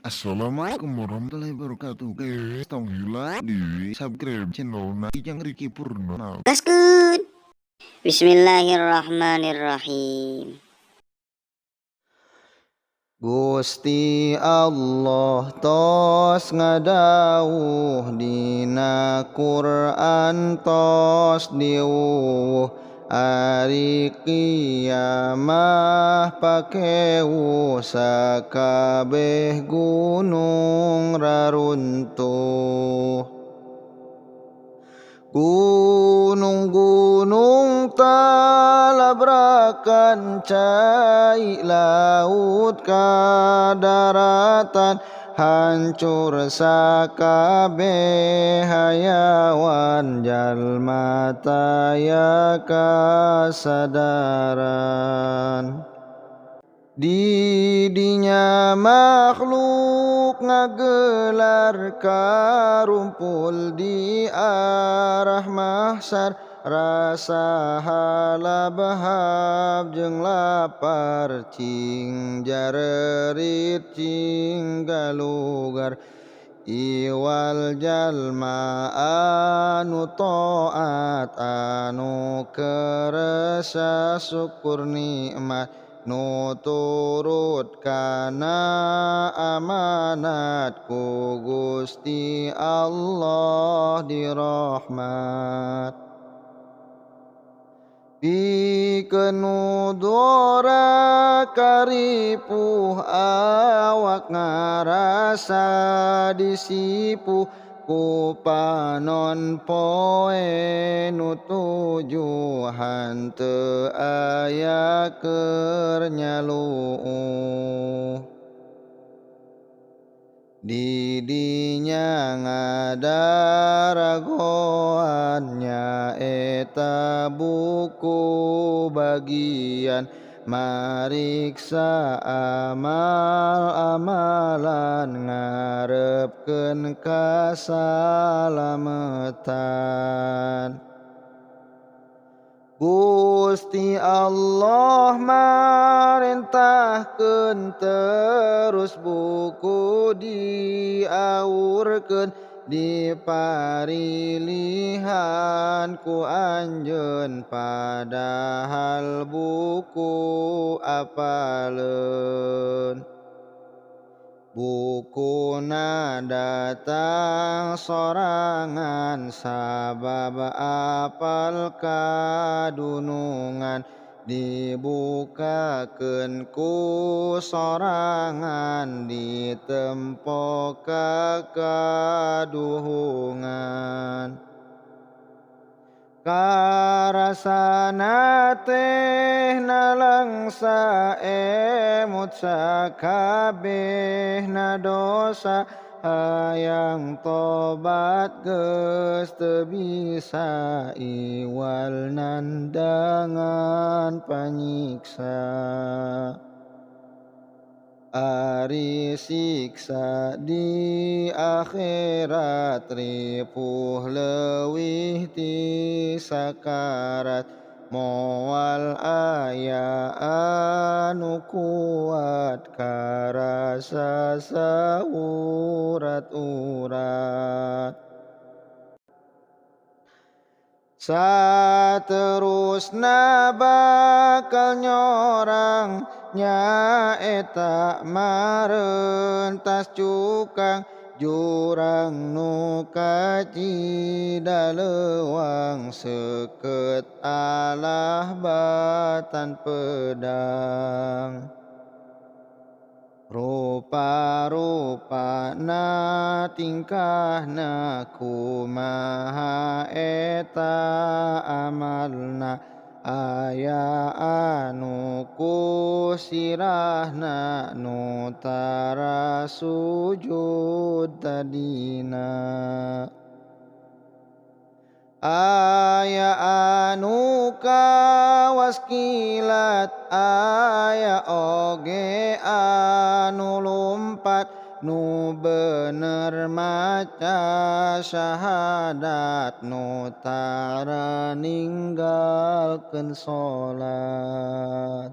Assalamualaikum warahmatullahi wabarakatuh. Guys, tong gila di subscribe channel Najang Riki Purno. Gaskeun. Bismillahirrahmanirrahim. Gusti Allah tos ngadawuh dina Quran tos diuwuh ari kiamah pakeuh sakabeh gunung raruntuh. Gunung-gunung talabrakan cai laut ka daratan hancur sakabeh hayawan jalma taya kasadaran. Di dinya makhluk ngagelar karumpul di arah mahsyar rasa halabahab jeung lapar cing jarerit cing galugar iwal jalma anu taat anu keresa syukur nikmat nu turut kana amanat ku Gusti Allah dirahmat. Pikeun nu dora karipuh awak ngarasa disipuh ku panon poe nu tujuan teu aya keur nyaluuh. Di dinya ngadaragoan nyaeta buku bagian mariksa amal-amalan ngarepkeun kasalametan. Gusti Allah marentahkeun terus buku diaurkeun diparilihan ku anjeun padahal buku apaleun. Bukuna datang sorangan sabab apal kadunungan dibukakeun ku sorangan ditempo ka kaduhungan. Karasana teh nalangsa emut sakabehna dosa hayang tobat geus teu bisa iwal nandangan panyiksa. Ari siksa di akhirat ripuh leuwih ti sakarat moal aya anu kuat karasa saurat-urat. Saterusna bakal nyorang nyaeta mareuntas cukang jurang nu kacidaleuwang seukeut alah batan pedang. Rupa-rupana tingkahna kumaha eta amalna aya anu ku sirahna nu tara sujud tadina. Aya anu kawas kilat aya oge anu lumpat nu bener maca syahadat nu tara ninggalkeun salat.